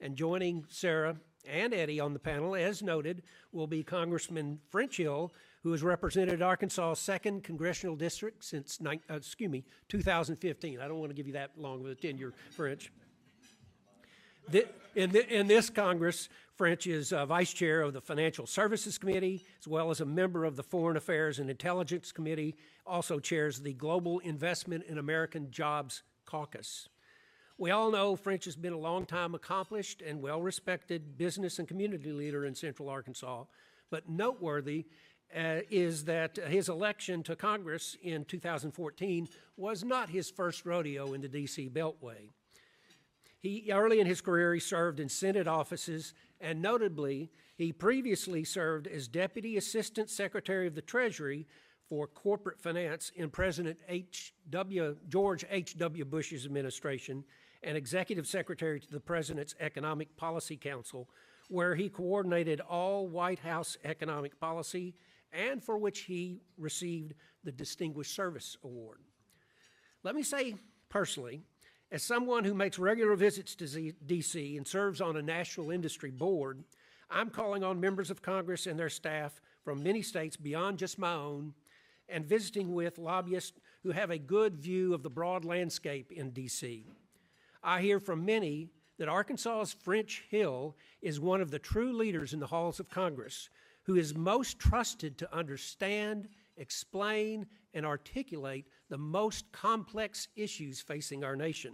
And joining Sarah and Eddie on the panel, as noted, will be Congressman French Hill, who has represented Arkansas' 2nd Congressional District since 2015. I don't want to give you that long of a tenure, French. In this Congress, French is Vice Chair of the Financial Services Committee, as well as a member of the Foreign Affairs and Intelligence Committee, also chairs the Global Investment in American Jobs Caucus. We all know French has been a long-time accomplished and well-respected business and community leader in Central Arkansas, but noteworthy is that his election to Congress in 2014 was not his first rodeo in the D.C. Beltway. Early in his career, he served in Senate offices, and notably, he previously served as Deputy Assistant Secretary of the Treasury for Corporate Finance in President George H.W. Bush's administration and Executive Secretary to the President's Economic Policy Council, where he coordinated all White House economic policy and for which he received the Distinguished Service Award. Let me say personally, as someone who makes regular visits to D.C. and serves on a national industry board, I'm calling on members of Congress and their staff from many states beyond just my own and visiting with lobbyists who have a good view of the broad landscape in D.C. I hear from many that Arkansas's French Hill is one of the true leaders in the halls of Congress, who is most trusted to understand, explain, and articulate the most complex issues facing our nation.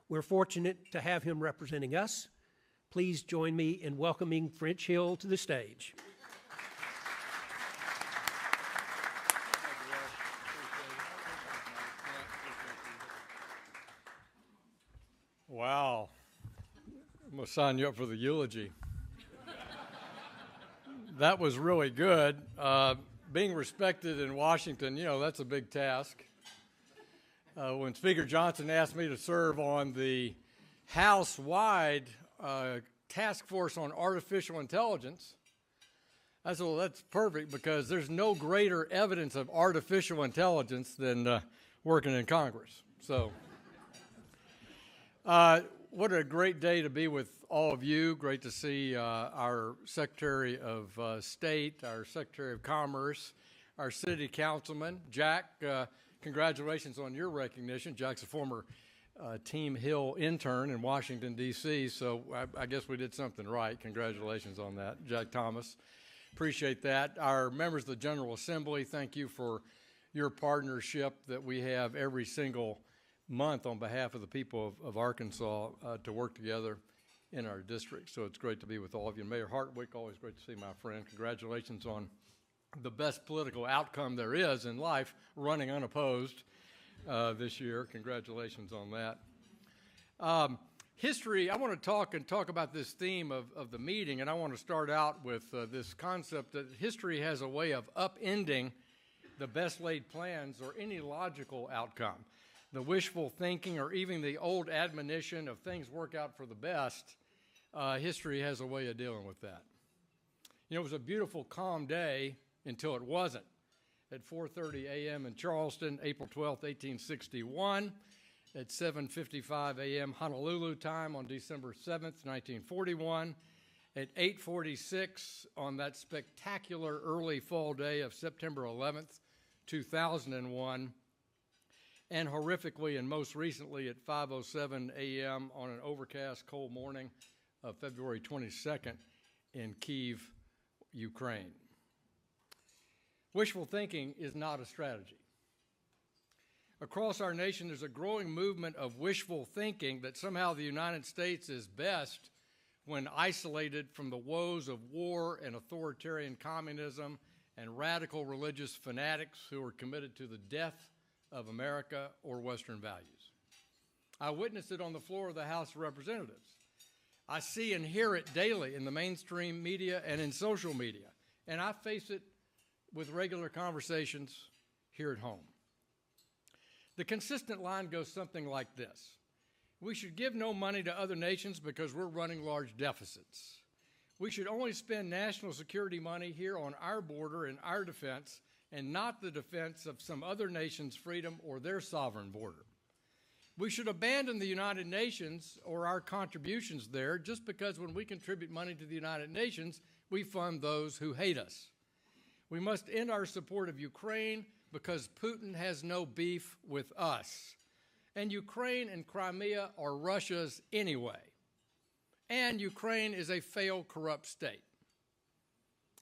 We're fortunate to have him representing us. Please join me in welcoming French Hill to the stage. Wow. I'm going to sign you up for the eulogy. That was really good. Being respected in Washington, you know, that's a big task. When Speaker Johnson asked me to serve on the House-wide task force on artificial intelligence, I said, well, that's perfect because there's no greater evidence of artificial intelligence than working in Congress. So, what a great day to be with all of you. Great to see our Secretary of State, our Secretary of Commerce, our City Councilman. Jack, congratulations on your recognition. Jack's a former Team Hill intern in Washington, D.C., so I guess we did something right. Congratulations on that, Jack Thomas. Appreciate that. Our members of the General Assembly, thank you for your partnership that we have every single month on behalf of the people of Arkansas to work together in our district. So it's great to be with all of you. Mayor Hartwick, always great to see my friend. Congratulations on the best political outcome there is in life, running unopposed this year. Congratulations on that. History, I want to talk about this theme of the meeting, and I want to start out with this concept that history has a way of upending the best laid plans or any logical outcome. The wishful thinking or even the old admonition of things work out for the best, history has a way of dealing with that. You know, it was a beautiful, calm day until it wasn't. At 4:30 a.m. in Charleston, April 12th, 1861. At 7:55 a.m. Honolulu time on December 7th, 1941. At 8:46 on that spectacular early fall day of September 11th, 2001. And horrifically and most recently at 5:07 a.m. on an overcast, cold morning of February 22nd in Kyiv, Ukraine. Wishful thinking is not a strategy. Across our nation, there's a growing movement of wishful thinking that somehow the United States is best when isolated from the woes of war and authoritarian communism and radical religious fanatics who are committed to the death of America or Western values. I witnessed it on the floor of the House of Representatives. I see and hear it daily in the mainstream media and in social media, and I face it with regular conversations here at home. The consistent line goes something like this. We should give no money to other nations because we're running large deficits. We should only spend national security money here on our border and our defense and not the defense of some other nation's freedom or their sovereign border. We should abandon the United Nations or our contributions there just because when we contribute money to the United Nations, we fund those who hate us. We must end our support of Ukraine because Putin has no beef with us. And Ukraine and Crimea are Russia's anyway. And Ukraine is a failed, corrupt state.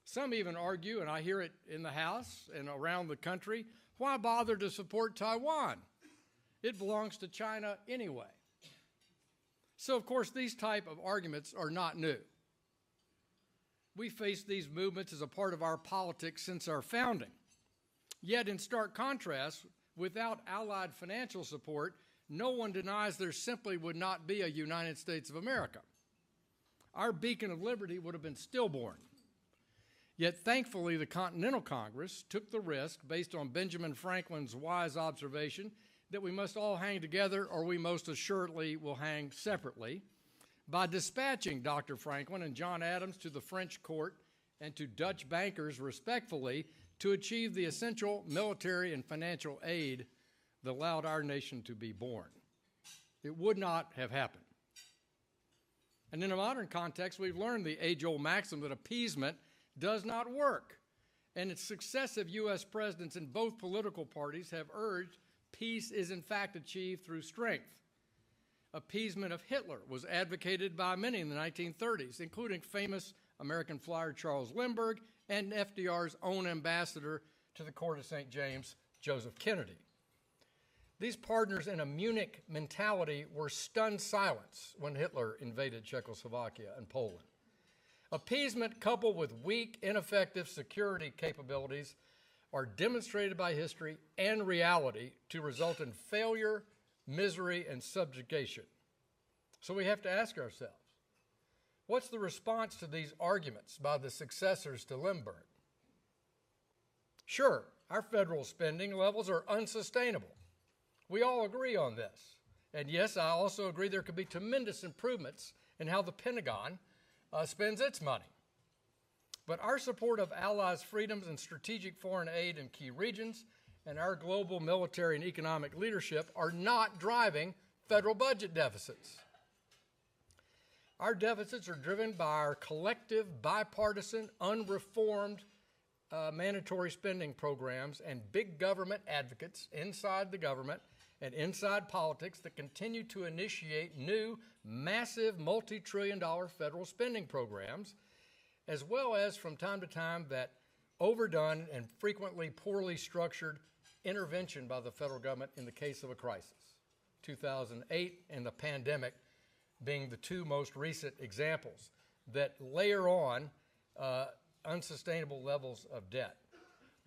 Some even argue, and I hear it in the House and around the country, why bother to support Taiwan? It belongs to China anyway. So, of course, these type of arguments are not new. We face these movements as a part of our politics since our founding. Yet, in stark contrast, without Allied financial support, no one denies there simply would not be a United States of America. Our beacon of liberty would have been stillborn. Yet, thankfully, the Continental Congress took the risk, based on Benjamin Franklin's wise observation, that we must all hang together or we most assuredly will hang separately, by dispatching Dr. Franklin and John Adams to the French court and to Dutch bankers, respectfully, to achieve the essential military and financial aid that allowed our nation to be born. It would not have happened. And in a modern context, we've learned the age-old maxim that appeasement does not work. And its successive U.S. presidents in both political parties have urged peace is in fact achieved through strength. Appeasement of Hitler was advocated by many in the 1930s, including famous American flyer Charles Lindbergh and FDR's own ambassador to the Court of St. James, Joseph Kennedy. These partners in a Munich mentality were stunned silence when Hitler invaded Czechoslovakia and Poland. Appeasement coupled with weak, ineffective security capabilities are demonstrated by history and reality to result in failure, misery, and subjugation. So we have to ask ourselves, what's the response to these arguments by the successors to Lindbergh? Sure, our federal spending levels are unsustainable. We all agree on this. And yes, I also agree there could be tremendous improvements in how the Pentagon spends its money. But our support of allies' freedoms and strategic foreign aid in key regions and our global military and economic leadership are not driving federal budget deficits. Our deficits are driven by our collective, bipartisan, unreformed mandatory spending programs and big government advocates inside the government and inside politics that continue to initiate new, massive, multi-trillion-dollar federal spending programs, as well as, from time to time, that overdone and frequently poorly structured intervention by the federal government in the case of a crisis. 2008 and the pandemic being the two most recent examples that layer on unsustainable levels of debt.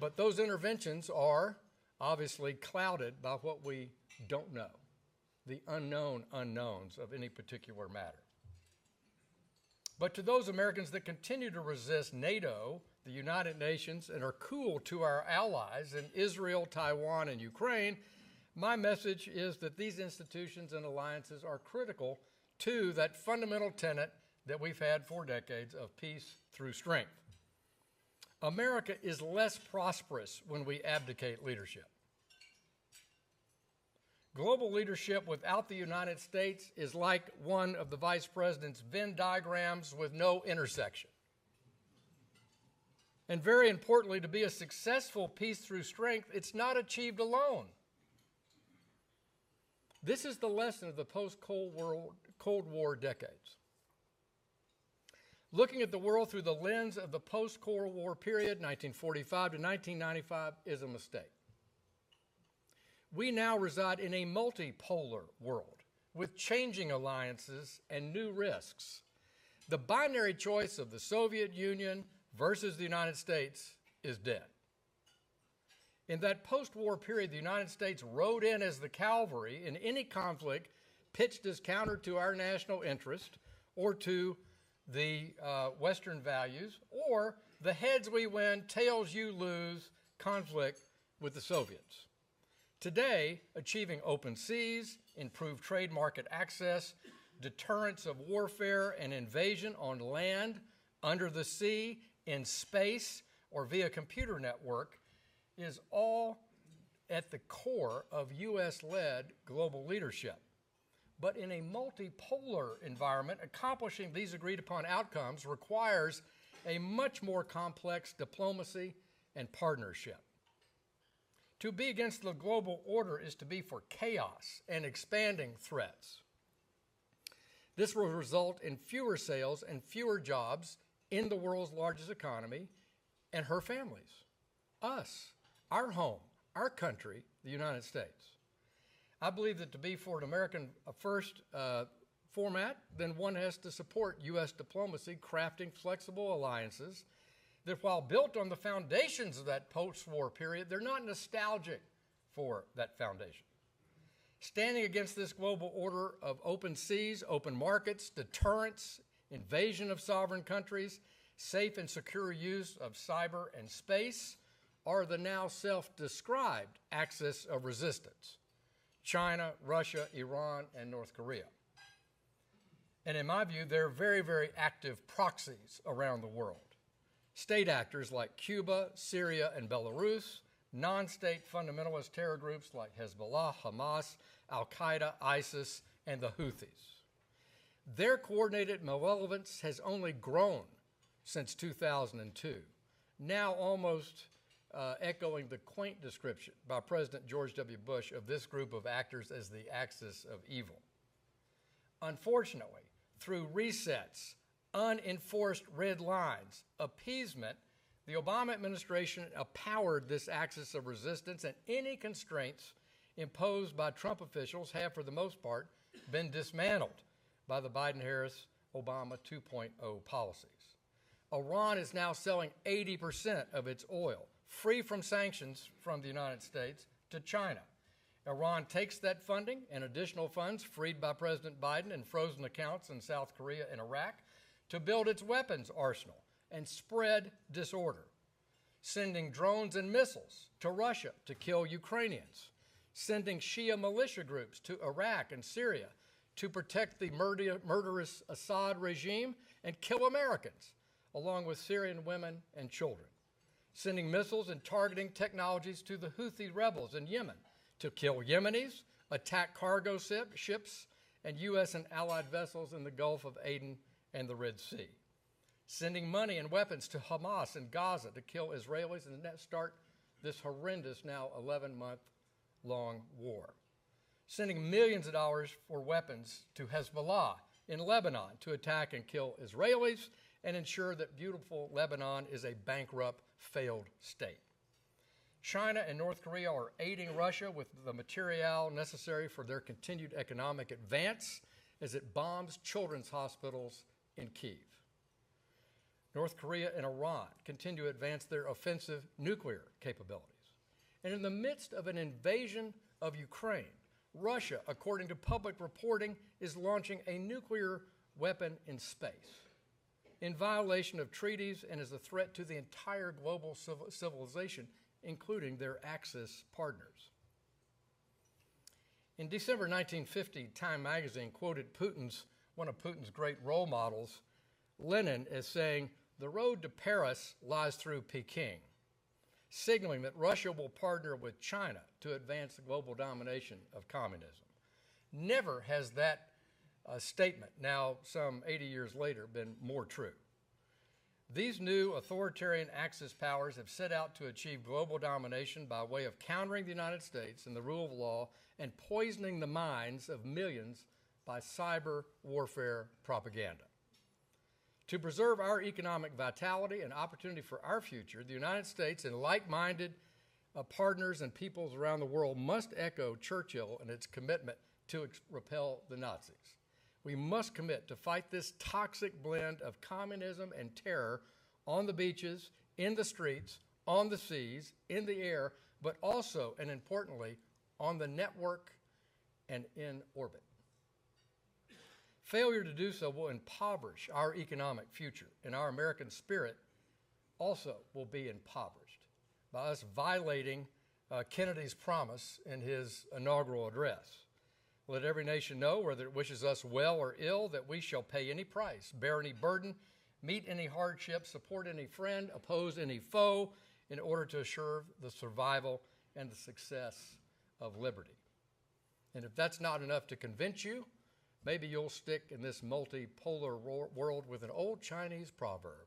But those interventions are obviously clouded by what we don't know, the unknown unknowns of any particular matter. But to those Americans that continue to resist NATO, the United Nations, and are cool to our allies in Israel, Taiwan, and Ukraine, my message is that these institutions and alliances are critical to that fundamental tenet that we've had for decades of peace through strength. America is less prosperous when we abdicate leadership. Global leadership without the United States is like one of the Vice President's Venn diagrams with no intersection. And very importantly, to be a successful peace through strength, it's not achieved alone. This is the lesson of the post-Cold War decades. Looking at the world through the lens of the post-Cold War period, 1945 to 1995, is a mistake. We now reside in a multipolar world with changing alliances and new risks. The binary choice of the Soviet Union versus the United States is dead. In that post-war period, the United States rode in as the cavalry in any conflict pitched as counter to our national interest or to the Western values, or the heads we win, tails you lose conflict with the Soviets. Today, achieving open seas, improved trade market access, deterrence of warfare and invasion on land, under the sea, in space, or via computer network is all at the core of U.S.-led global leadership. But in a multipolar environment, accomplishing these agreed-upon outcomes requires a much more complex diplomacy and partnership. To be against the global order is to be for chaos and expanding threats. This will result in fewer sales and fewer jobs in the world's largest economy and her families, us, our home, our country, the United States. I believe that to be for an American first format, then one has to support U.S. diplomacy, crafting flexible alliances that, while built on the foundations of that post-war period, they're not nostalgic for that foundation. Standing against this global order of open seas, open markets, deterrence, invasion of sovereign countries, safe and secure use of cyber and space are the now self-described axis of resistance: China, Russia, Iran, and North Korea. And in my view, they're very, very active proxies around the world. State actors like Cuba, Syria, and Belarus, non-state fundamentalist terror groups like Hezbollah, Hamas, Al-Qaeda, ISIS, and the Houthis. Their coordinated malevolence has only grown since 2002, now almost echoing the quaint description by President George W. Bush of this group of actors as the axis of evil. Unfortunately, through resets, unenforced red lines, appeasement, the Obama administration empowered this axis of resistance, and any constraints imposed by Trump officials have, for the most part, been dismantled by the Biden-Harris-Obama 2.0 policies. Iran is now selling 80% of its oil, free from sanctions from the United States, to China. Iran takes that funding and additional funds freed by President Biden and frozen accounts in South Korea and Iraq to build its weapons arsenal and spread disorder, sending drones and missiles to Russia to kill Ukrainians, sending Shia militia groups to Iraq and Syria to protect the murderous Assad regime and kill Americans, along with Syrian women and children, sending missiles and targeting technologies to the Houthi rebels in Yemen to kill Yemenis, attack cargo ships, and U.S. and allied vessels in the Gulf of Aden and the Red Sea, sending money and weapons to Hamas in Gaza to kill Israelis and start this horrendous, now 11-month-long war, sending millions of dollars for weapons to Hezbollah in Lebanon to attack and kill Israelis and ensure that beautiful Lebanon is a bankrupt, failed state. China and North Korea are aiding Russia with the material necessary for their continued economic advance as it bombs children's hospitals in Kyiv. North Korea and Iran continue to advance their offensive nuclear capabilities. And in the midst of an invasion of Ukraine, Russia, according to public reporting, is launching a nuclear weapon in space, in violation of treaties and as a threat to the entire global civilization, including their Axis partners. In December 1950, Time magazine quoted one of Putin's great role models, Lenin, as saying, "The road to Paris lies through Peking," signaling that Russia will partner with China to advance the global domination of communism. Never has that statement, now some 80 years later, been more true. These new authoritarian Axis powers have set out to achieve global domination by way of countering the United States and the rule of law and poisoning the minds of millions by cyber warfare propaganda. To preserve our economic vitality and opportunity for our future, the United States and like-minded partners and peoples around the world must echo Churchill and its commitment to repel the Nazis. We must commit to fight this toxic blend of communism and terror on the beaches, in the streets, on the seas, in the air, but also, and importantly, on the network and in orbit. Failure to do so will impoverish our economic future, and our American spirit also will be impoverished by us violating Kennedy's promise in his inaugural address. Let every nation know, whether it wishes us well or ill, that we shall pay any price, bear any burden, meet any hardship, support any friend, oppose any foe, in order to assure the survival and the success of liberty. And if that's not enough to convince you, maybe you'll stick in this multipolar world with an old Chinese proverb,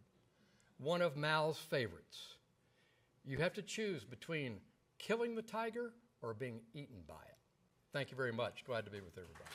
one of Mao's favorites. You have to choose between killing the tiger or being eaten by it. Thank you very much. Glad to be with everybody.